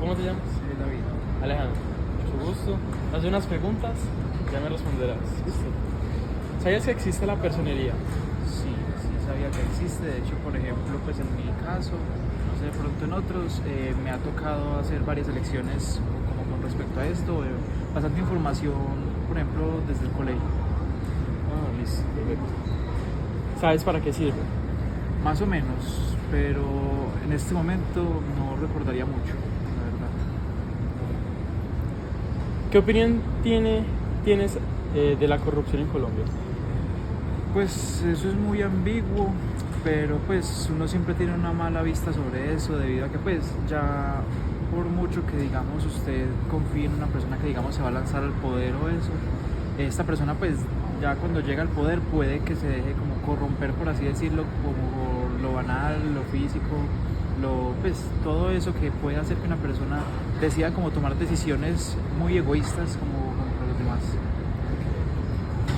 ¿Cómo te llamas? David. Alejandro. Mucho gusto. Haz unas preguntas, ya me responderás. ¿Listo? ¿Sabías que existe la personería? Sí, sí sabía que existe. De hecho, por ejemplo, pues en mi caso, no sé, de pronto en otros, me ha tocado hacer varias elecciones como con respecto a esto, bastante información, por ejemplo, desde el colegio. Ah, listo, perfecto. ¿Sabes para qué sirve? Más o menos, pero en este momento no recordaría mucho, la verdad. ¿Qué opinión tienes de la corrupción en Colombia? Pues eso es muy ambiguo, pero pues uno siempre tiene una mala vista sobre eso debido a que pues ya por mucho que digamos usted confíe en una persona que digamos se va a lanzar al poder o eso, esta persona pues ya cuando llega al poder puede que se deje como corromper, por así decirlo, como lo banal, lo físico, pues todo eso que puede hacer que una persona decida como tomar decisiones muy egoístas como contra los demás.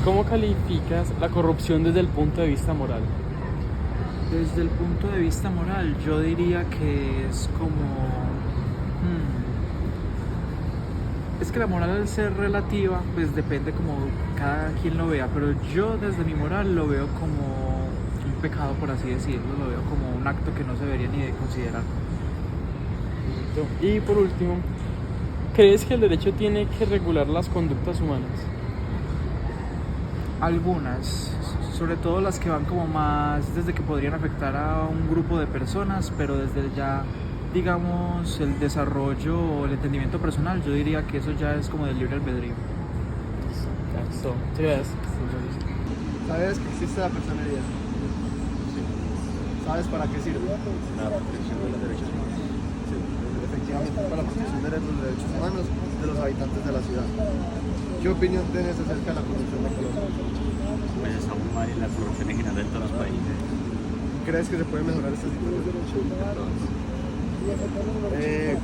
¿Cómo calificas la corrupción desde el punto de vista moral? Desde el punto de vista moral, yo diría que es como... Es que la moral al ser relativa, pues depende como cada quien lo vea, pero yo desde mi moral lo veo como un pecado, por así decirlo, lo veo como un acto que no se debería ni de considerar. Y por último, ¿crees que el derecho tiene que regular las conductas humanas? Algunas, sobre todo las que van como más desde que podrían afectar a un grupo de personas, pero desde ya, digamos, el desarrollo o el entendimiento personal, yo diría que eso ya es como del libre albedrío. Listo. Muchas gracias. ¿Sabes que existe la personería? Sí. ¿Sabes para qué sirve? La protección de los derechos humanos. Sí, efectivamente, para la protección de los derechos humanos de los habitantes de la ciudad. ¿Qué opinión tienes acerca de la corrupción de Colombia? Pues está muy mal y la corrupción en general en todos los países. ¿Crees que se puede mejorar esta situación?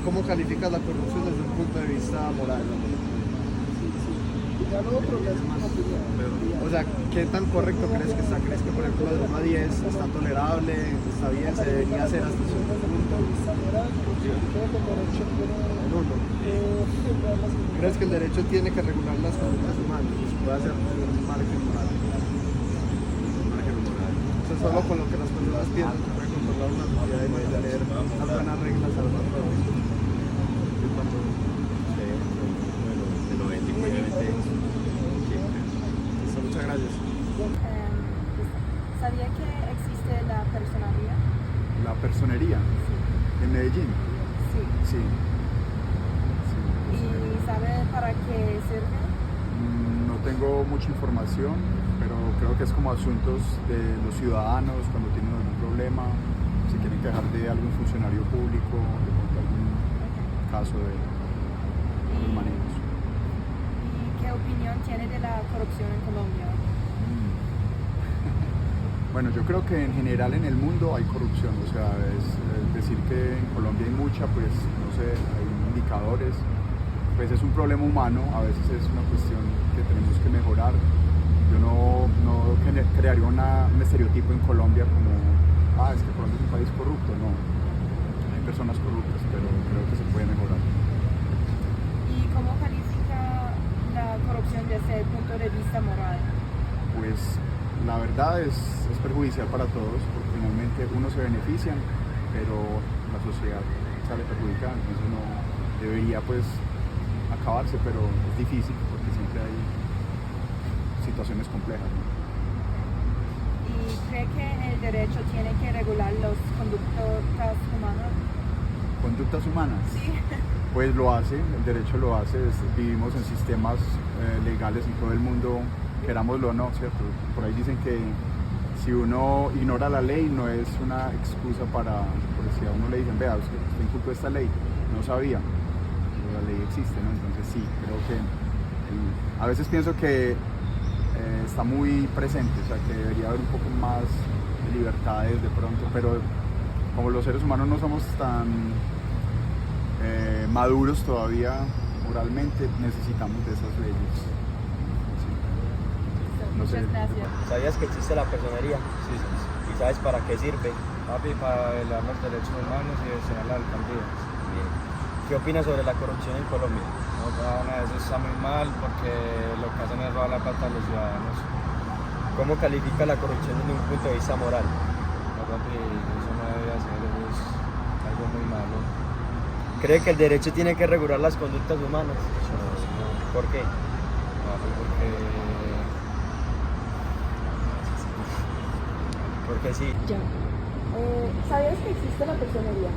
¿Cómo calificas la corrupción desde un punto de vista moral? O sea, ¿qué tan correcto crees que está? ¿Crees que, por ejemplo, de 1 a 10 está tolerable, está bien, se debería hacer hasta cierto punto? El 1. ¿Crees que el derecho tiene que regular las conductas humanas? Se puede hacer un margen moral. O sea, solo con lo que las personas piensan se puede controlar una sociedad y mantener las buenas reglas a los otros. De lo ético, obviamente, siempre. Listo, muchas gracias. ¿Sabía que existe la personería? La personería en Medellín. Sí. Sí. ¿Y sabe para qué sirve? No tengo mucha información, pero creo que es como asuntos de los ciudadanos cuando tienen algún problema, si quieren quejar de algún funcionario público, de pronto algún caso de los manejos. ¿Y qué opinión tiene de la corrupción en Colombia? Bueno, yo creo que en general en el mundo hay corrupción, o sea, es decir que en Colombia hay mucha, pues no sé, hay indicadores, pues es un problema humano, a veces es una cuestión que tenemos que mejorar. Yo no crearía un estereotipo en Colombia como, es que Colombia es un país corrupto, no, hay personas corruptas, pero creo que se puede mejorar. ¿Y cómo califica la corrupción desde el punto de vista moral? Pues la verdad es perjudicial para todos, porque finalmente unos se benefician, pero la sociedad sale perjudicada, entonces no debería pues acabarse, pero es difícil porque siempre hay situaciones complejas, ¿no? ¿Y cree que el derecho tiene que regular las conductas humanas? ¿Conductas humanas? Sí. Pues lo hace, el derecho lo hace, vivimos en sistemas legales en todo el mundo, querámoslo o no, ¿cierto? Por ahí dicen que si uno ignora la ley no es una excusa para, por si a uno le dicen, vea, usted incumplió esta ley, no sabía, pero la ley existe, ¿no? Entonces sí, creo que a veces pienso que está muy presente, o sea, que debería haber un poco más de libertades de pronto, pero como los seres humanos no somos tan maduros todavía moralmente, necesitamos de esas leyes. No sé. Muchas gracias. ¿Sabías que existe la personería? Sí, sí, sí. ¿Y sabes para qué sirve? Papi, para velar los derechos humanos y gestionar la alcaldía. Bien. ¿Qué opina sobre la corrupción en Colombia? No, pana, eso está muy mal porque lo que hacen es robar la plata a los ciudadanos. ¿Cómo califica la corrupción desde un punto de vista moral? No, papi, eso no debe hacer, eso es algo muy malo. ¿Cree que el derecho tiene que regular las conductas humanas? No, ¿Por qué? papi, Porque sí. Ya. ¿Sabías que existe la personería?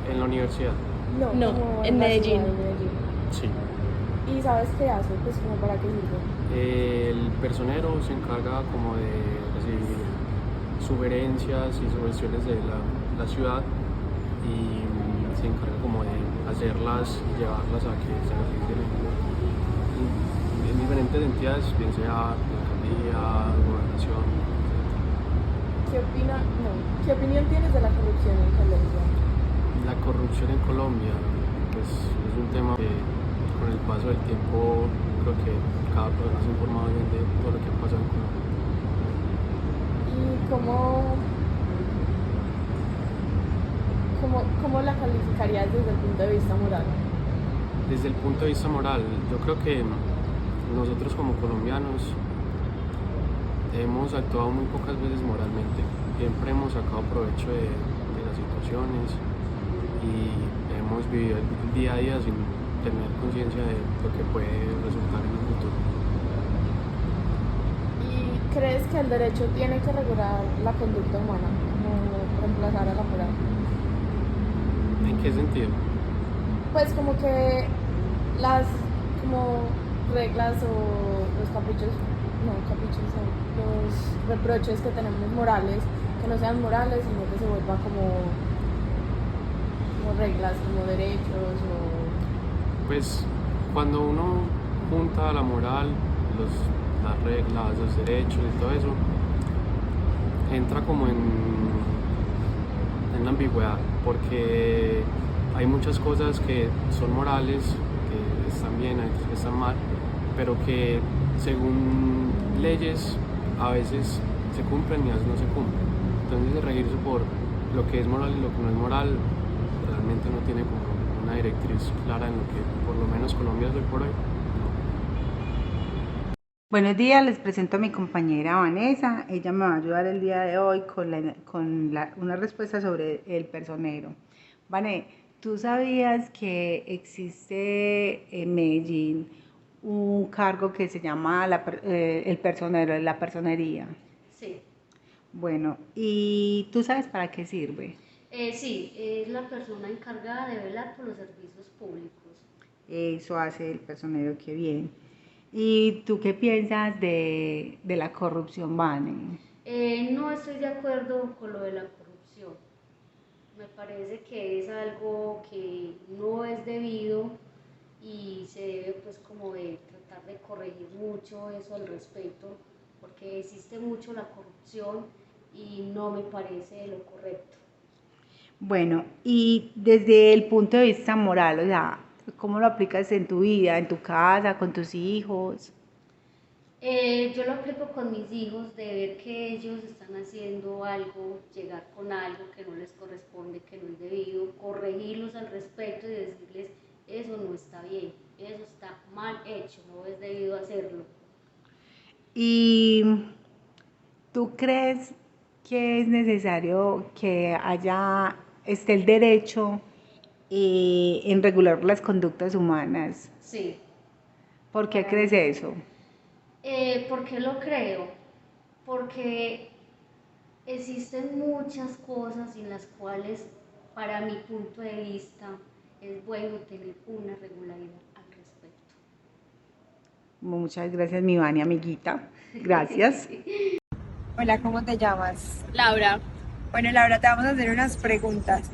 En la universidad. No, como en la Medellín. ciudad de Medellín. Sí. ¿Y sabes qué hace? Pues como para qué sirve. El personero se encarga como de recibir sugerencias y sugestiones de la ciudad y se encarga como de hacerlas y llevarlas a que se realicen en diferentes entidades, bien sea alcaldía, gobernación. ¿Qué opinión tienes de la corrupción en Colombia? La corrupción en Colombia, pues es un tema que con el paso del tiempo creo que cada persona se ha informado bien de todo lo que ha pasado en Colombia. ¿Y cómo la calificarías desde el punto de vista moral? Desde el punto de vista moral, yo creo que nosotros como colombianos hemos actuado muy pocas veces moralmente. Siempre hemos sacado provecho de las situaciones y hemos vivido el día a día sin tener conciencia de lo que puede resultar en el futuro. ¿Y crees que el derecho tiene que regular la conducta humana, como reemplazar a la moral? ¿En qué sentido? Pues como que las reglas o los los reproches que tenemos morales, que no sean morales, sino que se vuelvan como reglas, como derechos o... Pues cuando uno junta la moral, las reglas, los derechos y todo eso, entra como en la ambigüedad, porque hay muchas cosas que son morales, que están bien, hay otras que están mal, pero que según leyes a veces se cumplen y a veces no se cumplen. Entonces regirse por lo que es moral y lo que no es moral realmente no tiene como una directriz clara en lo que por lo menos Colombia es hoy por hoy. Buenos días, les presento a mi compañera Vanessa. Ella me va a ayudar el día de hoy con una respuesta sobre el personero. Vané, ¿tú sabías que existe en Medellín un cargo que se llama el personero, la personería? Sí. Bueno, ¿y tú sabes para qué sirve? Sí, es la persona encargada de velar por los servicios públicos. Eso hace el personero, qué bien. ¿Y tú qué piensas de la corrupción, Vane? No estoy de acuerdo con lo de la corrupción. Me parece que es algo que no es debido y se debe pues como de tratar de corregir mucho eso al respecto, porque existe mucho la corrupción y no me parece lo correcto. Bueno, y desde el punto de vista moral, o sea, ¿cómo lo aplicas en tu vida, en tu casa, con tus hijos? Yo lo aplico con mis hijos, de ver que ellos están haciendo algo, llegar con algo que no les corresponde, que no es debido, corregirlos al respecto y decirles, eso no está bien, eso está mal hecho, no es debido hacerlo. ¿Y tú crees que es necesario que esté el derecho en regular las conductas humanas? Sí. ¿Por qué crees eso? ¿Por qué lo creo? Porque existen muchas cosas en las cuales, para mi punto de vista, es bueno tener una regularidad al respecto. Muchas gracias, mi Vani, amiguita. Gracias. Hola, ¿cómo te llamas? Laura. Bueno, Laura, te vamos a hacer unas preguntas.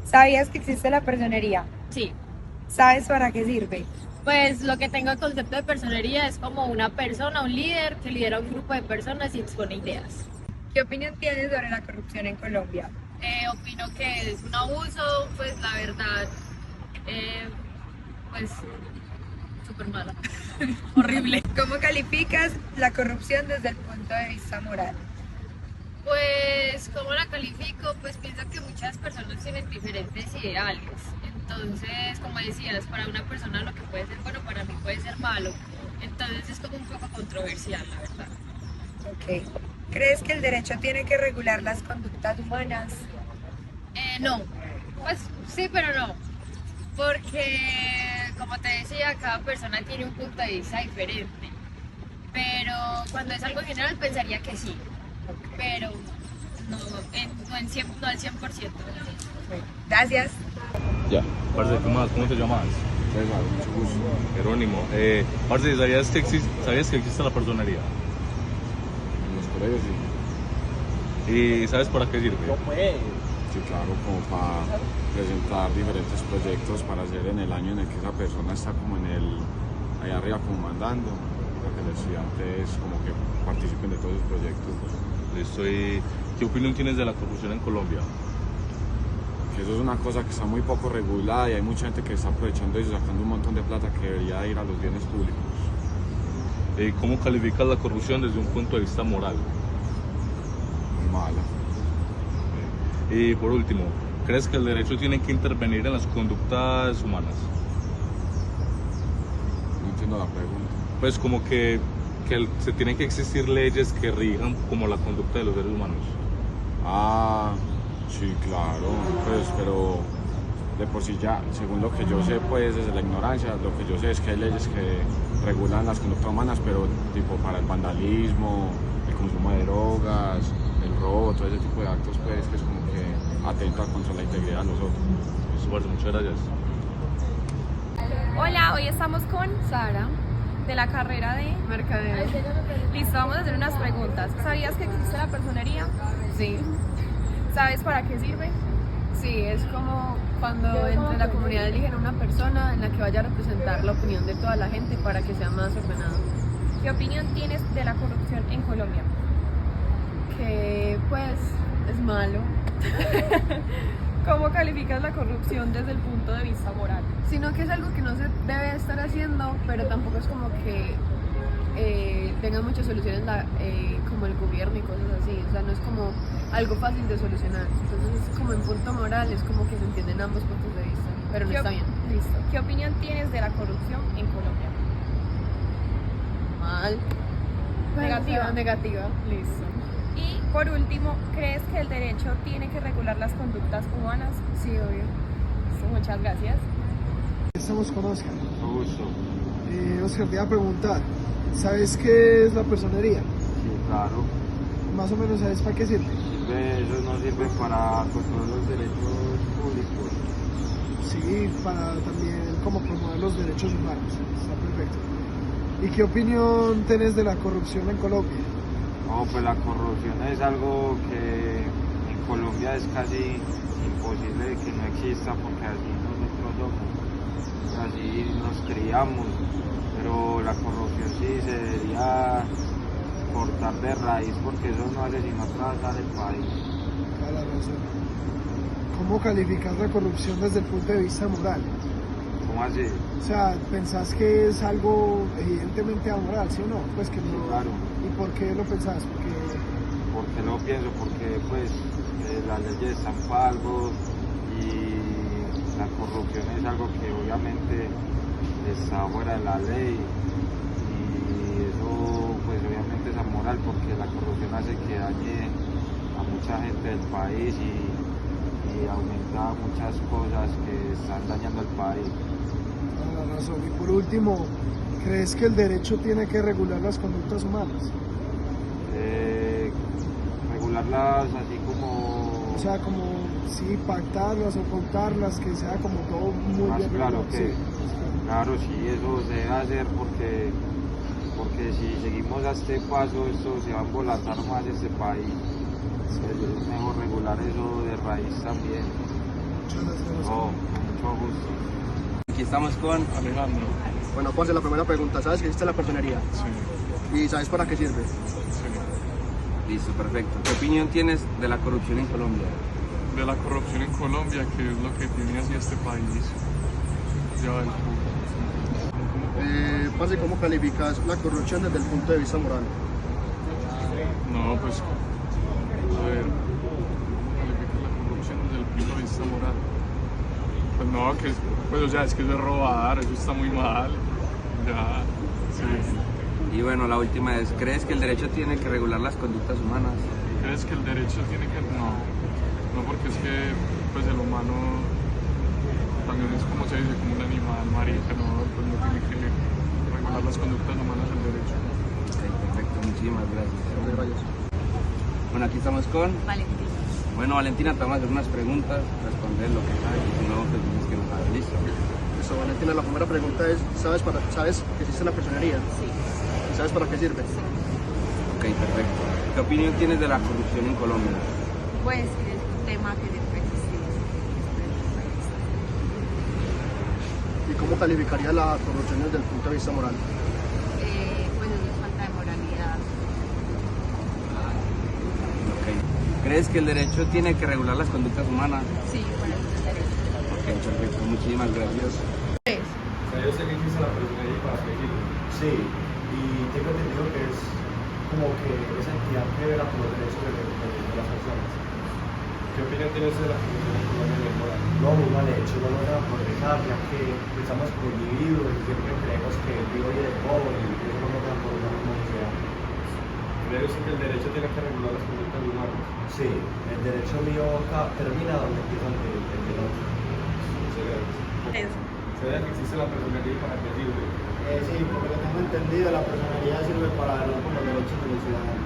¿Sabías que existe la personería? Sí. ¿Sabes para qué sirve? Pues lo que tengo el concepto de personería es como una persona, un líder que lidera un grupo de personas y expone ideas. ¿Qué opinión tienes sobre la corrupción en Colombia? Opino que es un abuso, pues la verdad, pues súper mala, horrible. ¿Cómo calificas la corrupción desde el punto de vista moral? Pues, ¿cómo la califico? Pues pienso que muchas personas tienen diferentes ideales, Entonces, como decías, para una persona lo que puede ser bueno, para mí puede ser malo. Entonces es como un poco controversial, la verdad. Ok. ¿Crees que el derecho tiene que regular las conductas humanas? No, pues sí, pero no. Porque, como te decía, cada persona tiene un punto de vista diferente. Pero cuando es algo general pensaría que sí. Pero no, no al 100%. Gracias. Ya. Parce, ¿qué más? ¿Cómo te llamas? César, mucho gusto. Jerónimo. Parce, ¿sabías que existe la personería? En los colegios sí. ¿Y sabes para qué sirve? Sí, claro, como para presentar diferentes proyectos para hacer en el año en el que esa persona está como allá arriba como mandando, para que los estudiantes como que participen de todos esos proyectos. Listo. ¿Y qué opinión tienes de la corrupción en Colombia? Que eso es una cosa que está muy poco regulada y hay mucha gente que está aprovechando eso, sacando un montón de plata que debería ir a los bienes públicos. ¿Y cómo calificas la corrupción desde un punto de vista moral? Muy mala. Y por último, ¿crees que el derecho tiene que intervenir en las conductas humanas? No entiendo la pregunta. Pues como que se tienen que existir leyes que rijan como la conducta de los seres humanos. Ah, sí, claro, pues, pero de por sí ya, según lo que yo sé, pues desde la ignorancia, lo que yo sé es que hay leyes que regulan las conductas humanas, pero tipo para el vandalismo, el consumo de drogas, el robo, todo ese tipo de actos, pues que es como que atenta contra la integridad de nosotros. Eso, muchas gracias. Hola, hoy estamos con Sara, de la carrera de Mercadeo. Listo, vamos a hacer unas preguntas. ¿Sabías que existe la personería? Sí. ¿Sabes para qué sirve? Sí, es como cuando entre la comunidad eligen a una persona en la que vaya a representar la opinión de toda la gente para que sea más ordenado. ¿Qué opinión tienes de la corrupción en Colombia? Que pues es malo. ¿Cómo calificas la corrupción desde el punto de vista moral? Sino que es algo que no se debe estar haciendo, pero tampoco es como que tenga muchas soluciones como el gobierno y cosas así. O sea, no es como algo fácil de solucionar. Entonces, es como en punto moral, es como que se entienden ambos puntos de vista, pero no está bien. Listo. ¿Qué opinión tienes de la corrupción en Colombia? Mal. Negativa. Negativa. Listo. Y por último, ¿crees que el derecho tiene que regular las conductas humanas? Sí, obvio. Listo, muchas gracias. Estamos con Oscar. Con gusto. Oscar, te iba a preguntar, ¿sabes qué es la personería? Sí, claro. Más o menos, ¿sabes para qué sirve? Eso no sirve para controlar los derechos públicos. Sí, para también como promover los derechos humanos. Está perfecto. ¿Y qué opinión tenés de la corrupción en Colombia? No, pues la corrupción es algo que en Colombia es casi imposible que no exista porque así nosotros somos, así nos criamos, pero la corrupción sí se debería cortar de raíz porque eso no hace sino atrasar el país. Toda la razón. ¿Cómo calificas la corrupción desde el punto de vista moral? ¿Cómo así? O sea, ¿pensás que es algo evidentemente amoral, sí o no? Pues que no. Sí, claro. ¿Y por qué lo pensás? Porque lo pienso, porque pues las leyes están para algo y la corrupción es algo que obviamente está fuera de la ley y eso pues obviamente es amoral porque la corrupción hace que dañe a mucha gente del país y aumenta muchas cosas que están dañando al país. Toda la razón. Y por último, ¿crees que el derecho tiene que regular las conductas humanas? Regularlas así como... O sea, como, sí, pactarlas o contarlas, que sea como todo muy más bien. Claro, que, sí, claro, sí, eso se debe hacer porque si seguimos a este paso, esto se va a embolatar más este país. Es mejor regular eso de raíz también. Muchas gracias. No, mucho gusto. Aquí estamos con Alejandro. Bueno, Ponce, la primera pregunta, ¿sabes que existe la personería? Sí. ¿Y sabes para qué sirve? Sí. Listo, perfecto. ¿Qué opinión tienes de la corrupción en Colombia? De la corrupción en Colombia, que es lo que tiene así este país. Ya el Parce, ¿cómo calificas la corrupción desde el punto de vista moral? No, pues, a ver, ¿cómo calificas la corrupción desde el punto de vista moral? Pues No, que pues o sea, es que eso es robar, eso está muy mal. Ya, sí. Y bueno, la última es, ¿crees que el derecho tiene que regular las conductas humanas? ¿Crees que el derecho tiene que...? No, porque es que pues el humano también es como se dice, como un animal, marica, no, pues no tiene que regular las conductas humanas el derecho. Ok, perfecto, muchísimas gracias. Bueno, aquí estamos con Valentina. Bueno, Valentina, te vamos a hacer unas preguntas, responder lo que sabes y si no, pues dices que no sabes. ¿Listo? Listo, Valentina, la primera pregunta es, ¿sabes que existe la personería? Sí. ¿Y sabes para qué sirve? Ok, perfecto. ¿Qué opinión tienes de la corrupción en Colombia? Pues es un tema que siempre existe. ¿Y cómo calificaría la corrupción desde el punto de vista moral? Pues eso es falta de moralidad. Ok. ¿Crees que el derecho tiene que regular las conductas humanas? Sí, bueno, eso es el derecho. Ok, perfecto. Muchísimas gracias. ¿Sabes que existe la personería y para qué sirve? Sí, y tengo entendido que es como que esa entidad que vela por los derechos de las personas. ¿Qué opinión tienes de la corrupción en Colombia y en moral? No, muy mal hecho, no lo van a progresar, ya que pensamos como individuos y siempre creemos que el vivo y el pobre y eso no nos va a progresar como sociedad. ¿Crees que el derecho tiene que regular las conductas humanas? Sí, el derecho mío termina donde empieza el del otro. Muchas gracias. ¿Sabes que existe la personería y para qué sirve? Sí, porque lo tengo entendido, la personalidad sirve para velar por los derechos de los ciudadanos.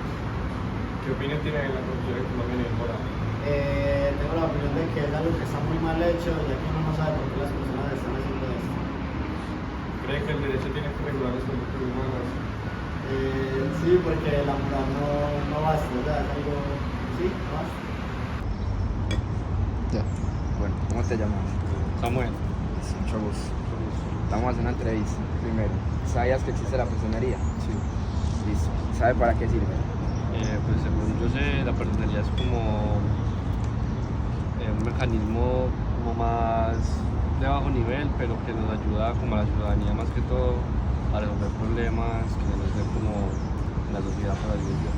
¿Qué opinión tiene de la corrupción en Colombia y en moral? Tengo la opinión de que es algo que está muy mal hecho, ya que uno no sabe por qué las personas están haciendo esto. ¿Cree que el derecho tiene que regular las conductas humanas? Sí, porque la moral no basta, o sea, es algo... Sí, no basta. Ya. Bueno, ¿cómo te llamas? Samuel. Mucho gusto. Vamos a hacer una entrevista. Primero, ¿sabías que existe la personería? Sí. Listo. ¿Sabe para qué sirve? Pues según yo sé, la personería es como un mecanismo como más de bajo nivel, pero que nos ayuda como a la ciudadanía más que todo a resolver problemas que nos den como en la sociedad, por así decirlo.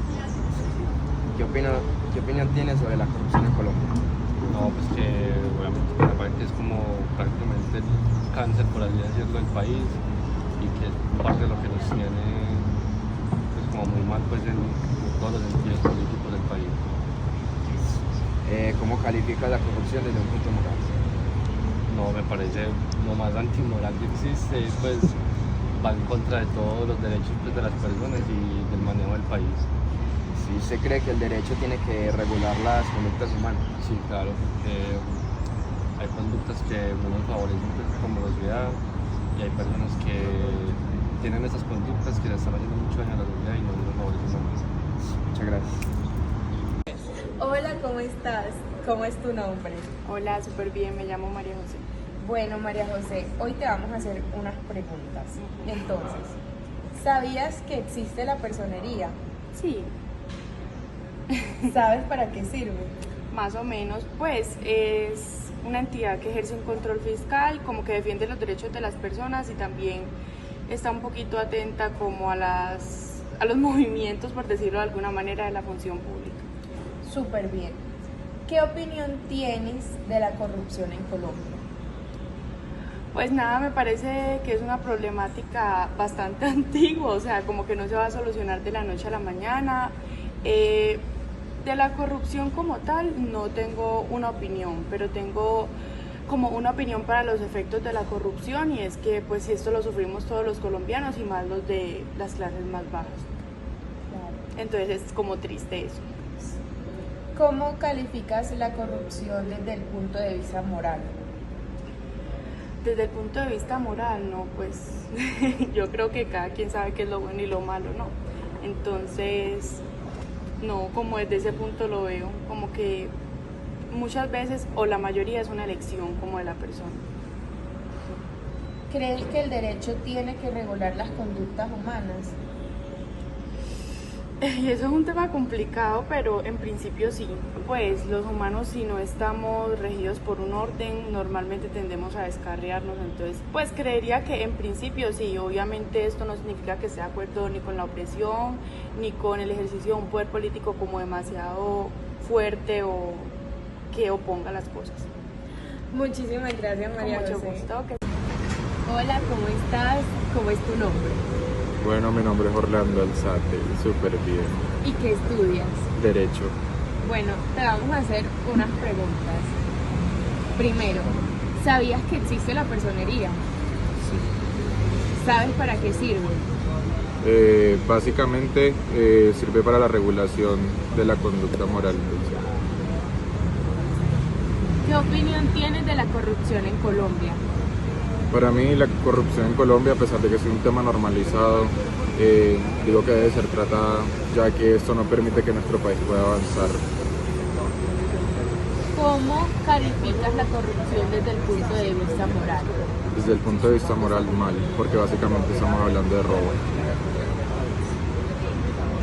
¿Qué opinión tienes sobre la corrupción en Colombia? No, pues que obviamente me parece que es como prácticamente el cáncer, por así decirlo, del país y que es parte de lo que nos tiene pues como muy mal pues en todos los sentidos políticos del país. ¿Cómo calificas la corrupción desde un punto moral? No, me parece lo más antimoral que existe, pues va en contra de todos los derechos pues, de las personas y del manejo del país. ¿Sí usted cree que el derecho tiene que regular las conductas humanas? Sí, claro, porque hay conductas que no nos favorecen pues, como sociedad y hay personas que tienen esas conductas que le están haciendo mucho daño a la sociedad y no nos favorecen más. Muchas gracias. Hola, ¿cómo estás? ¿Cómo es tu nombre? Hola, súper bien, me llamo María José. Bueno, María José, hoy te vamos a hacer unas preguntas. Entonces, ¿sabías que existe la personería? Sí. ¿Sabes para qué sirve? Más o menos, pues es una entidad que ejerce un control fiscal, como que defiende los derechos de las personas y también está un poquito atenta como a los movimientos, por decirlo de alguna manera, de la función pública. Súper bien. ¿Qué opinión tienes de la corrupción en Colombia? Pues nada, me parece que es una problemática bastante antigua, o sea, como que no se va a solucionar de la noche a la mañana. De la corrupción como tal no tengo una opinión, pero tengo como una opinión para los efectos de la corrupción y es que pues esto lo sufrimos todos los colombianos y más los de las clases más bajas. Entonces es como triste eso. ¿Cómo calificas la corrupción desde el punto de vista moral? Desde el punto de vista moral, no, pues yo creo que cada quien sabe qué es lo bueno y lo malo, ¿no? Entonces, no, como desde ese punto lo veo, como que muchas veces, o la mayoría, es una elección como de la persona. ¿Crees que el derecho tiene que regular las conductas humanas? Y eso es un tema complicado, pero en principio sí. Pues los humanos, si no estamos regidos por un orden, normalmente tendemos a descarriarnos. Entonces, pues creería que en principio sí. Obviamente esto no significa que esté de acuerdo ni con la opresión, ni con el ejercicio de un poder político como demasiado fuerte o que oponga las cosas. Muchísimas gracias, María Con mucho José. gusto. Hola, ¿cómo estás? ¿Cómo es tu nombre? Bueno, mi nombre es Orlando Alzate, súper bien. ¿Y qué estudias? Derecho. Bueno, te vamos a hacer unas preguntas. Primero, ¿sabías que existe la personería? Sí. ¿Sabes para qué sirve? Básicamente sirve para la regulación de la conducta moral. ¿Qué opinión tienes de la corrupción en Colombia? Para mí la corrupción en Colombia, a pesar de que sea un tema normalizado, digo que debe ser tratada, ya que esto no permite que nuestro país pueda avanzar. ¿Cómo calificas la corrupción desde el punto de vista moral? Desde el punto de vista moral, mal, porque básicamente estamos hablando de robo.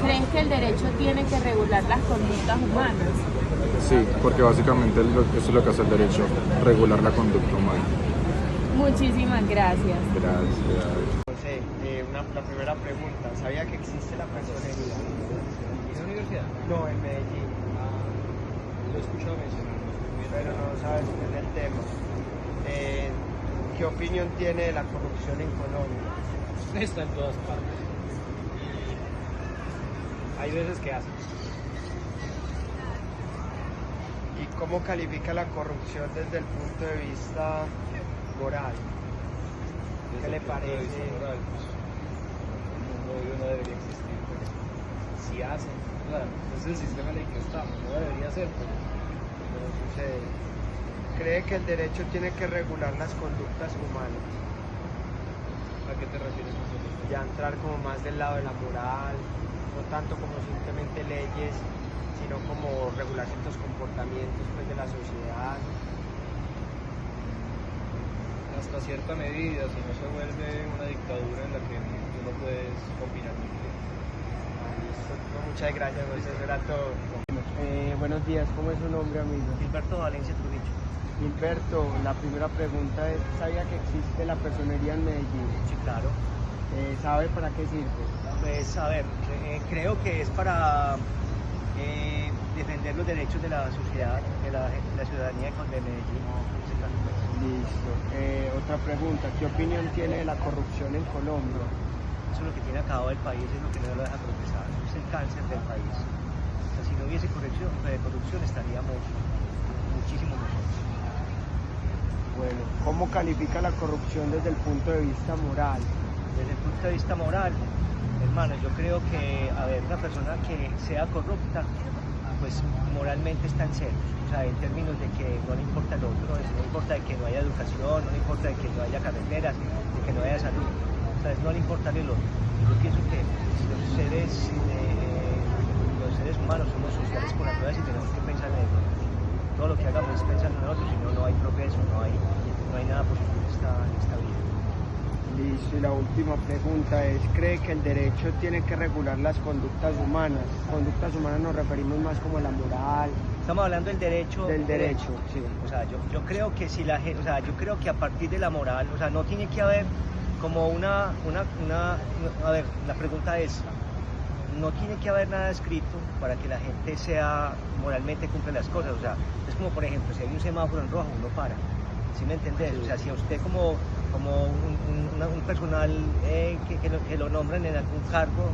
¿Crees que el derecho tiene que regular las conductas humanas? Sí, porque básicamente eso es lo que hace el derecho, regular la conducta humana. Muchísimas gracias. Gracias. José, la primera pregunta, ¿sabía que existe la personería? ¿En la universidad? No, en Medellín. Lo he escuchado mencionar. Pero no sabes qué es el tema. ¿Qué opinión tiene de la corrupción en Colombia? Está en todas partes. Hay veces que hace. ¿Y cómo califica la corrupción desde el punto de vista moral? ¿Qué le parece? Moral, pues, el mundo obvio no debería existir, pero si hacen, claro, es el sistema en el que estamos, no debería ser, pero sucede. ¿Cree que el derecho tiene que regular las conductas humanas? ¿A qué te refieres con eso? Ya entrar como más del lado de la moral, no tanto como simplemente leyes, sino como regular ciertos comportamientos pues, de la sociedad. Hasta cierta medida, si no se vuelve una dictadura en la que tú no puedes opinar ni qué. Muchas gracias, José, eso era todo. Buenos días, ¿cómo es su nombre, amigo? Gilberto Valencia Trujillo. Gilberto, la primera pregunta es, ¿sabía que existe la personería en Medellín? Sí, claro. ¿Sabe para qué sirve? Pues, a ver, creo que es para defender los derechos de la sociedad, de la ciudadanía de Medellín. Listo. Otra pregunta, ¿qué opinión tiene de la corrupción en Colombia? Eso es lo que tiene acabado el país, es lo que no lo deja progresar, es el cáncer del país. O sea, si no hubiese corrupción estaríamos muchísimo mejor. Bueno, ¿cómo califica la corrupción desde el punto de vista moral? Desde el punto de vista moral, hermano, yo creo que, a ver, una persona que sea corrupta, pues moralmente está en ceros, o sea, en términos de que no le importa el otro, no le importa de que no haya educación, no le importa de que no haya carreteras, de que no haya salud, o sea, no le importa el otro. Yo pienso que los seres humanos somos sociales por naturaleza y tenemos que pensar en nosotros. Todo lo que hagamos es pensar en nosotros, si no, no hay progreso, no hay nada positivo en esta vida. Listo, y la última pregunta es, ¿cree que el derecho tiene que regular las conductas humanas? Conductas humanas nos referimos más como a la moral. Estamos hablando del derecho. Del derecho, sí. O sea, yo creo que si la gente, o sea, yo creo que a partir de la moral, o sea, no tiene que haber como a ver, la pregunta es, no tiene que haber nada escrito para que la gente sea moralmente cumple las cosas, o sea, es como por ejemplo, si hay un semáforo en rojo, uno para. ¿Sí me entendés? O sea, si a usted como un personal que lo nombran en algún cargo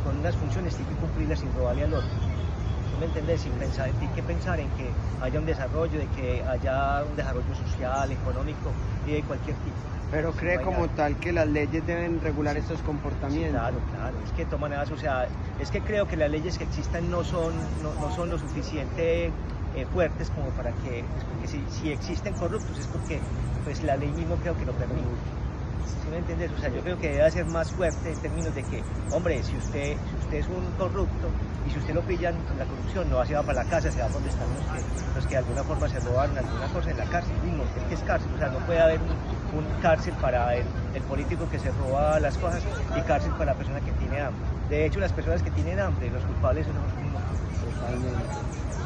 con unas funciones, tiene que cumplirlas sin robarle al otro. ¿Sí me entendés? Tiene que pensar en que haya un desarrollo, de que haya un desarrollo social, económico y de cualquier tipo. Pero cree como tal que las leyes deben regular estos comportamientos. Sí, claro, es que de todas maneras, o sea, es que creo que las leyes que existan no son lo suficiente fuertes como para que, porque si existen corruptos es porque pues la ley mismo creo que lo permite. ¿Sí me entiendes? O sea, yo creo que debe ser más fuerte en términos de que, hombre, si usted es un corrupto y si usted lo pillan con la corrupción, no se va para la casa, se va donde están los que de alguna forma se robaron alguna cosa en la cárcel, mismo, que es cárcel, o sea, no puede haber un cárcel para el político que se roba las cosas y cárcel para la persona que tiene hambre. De hecho, las personas que tienen hambre, los culpables son los mismos. Totalmente.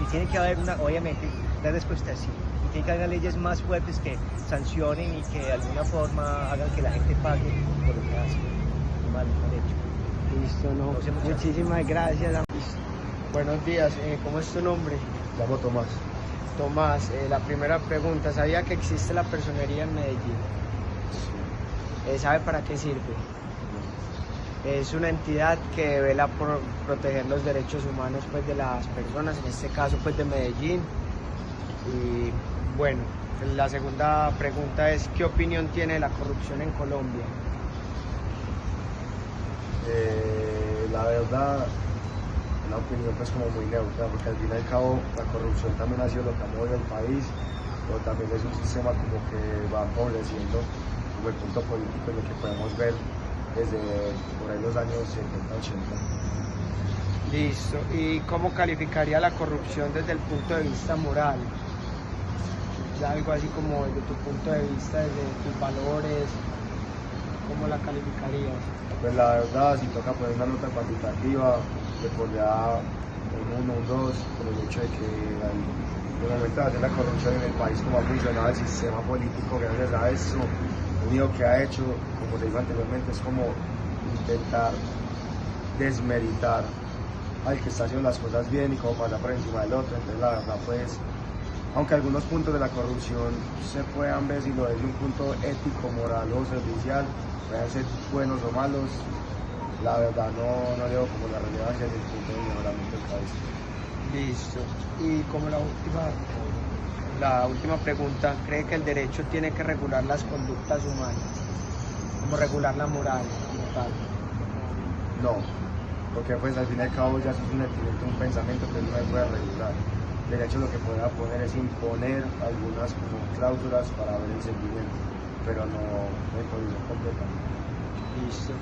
Y tiene que haber obviamente, la respuesta es sí. Y tiene que haber leyes más fuertes que sancionen y que de alguna forma hagan que la gente pague por lo que hace. Mal hecho. Listo, no. Muchísimas gracias. Buenos días, ¿cómo es tu nombre? Llamo Tomás. Tomás, la primera pregunta, ¿sabía que existe la personería en Medellín? ¿Sabe para qué sirve? Es una entidad que vela por proteger los derechos humanos pues, de las personas, en este caso pues, de Medellín. Y bueno, la segunda pregunta es, ¿qué opinión tiene de la corrupción en Colombia? La verdad, una opinión pues como muy neutra, porque al fin y al cabo la corrupción también ha sido lo que ha movido el país, pero también es un sistema como que va empobreciendo como el punto político en el que podemos ver desde por ahí los años 70-80. Listo. ¿Y cómo calificaría la corrupción desde el punto de vista moral? Algo así como desde tu punto de vista, desde tus valores, ¿cómo la calificarías? Pues la verdad, si toca poner una nota cuantitativa, le pondría un 1, un 2, por el hecho de que al momento de hacer la corrupción en el país, como ha funcionado el sistema político, gracias a eso, lo único que ha hecho, como se dijo anteriormente, es como intentar desmeritar al que está haciendo las cosas bien y como pasar por encima del otro. Entonces la verdad pues, aunque algunos puntos de la corrupción se puedan ver si lo es de un punto ético, moral o servicial, puedan ser buenos o malos, la verdad no le veo como la relevancia del punto de mejoramiento del país. Listo. Y como la última pregunta, ¿cree que el derecho tiene que regular las conductas humanas? Como regular la moral como tal. No, porque pues al fin y al cabo ya es un sentimiento, un pensamiento que no se puede regular. El derecho lo que podrá poner es imponer algunas como cláusulas para ver el sentimiento, pero no imponer completamente. Listo.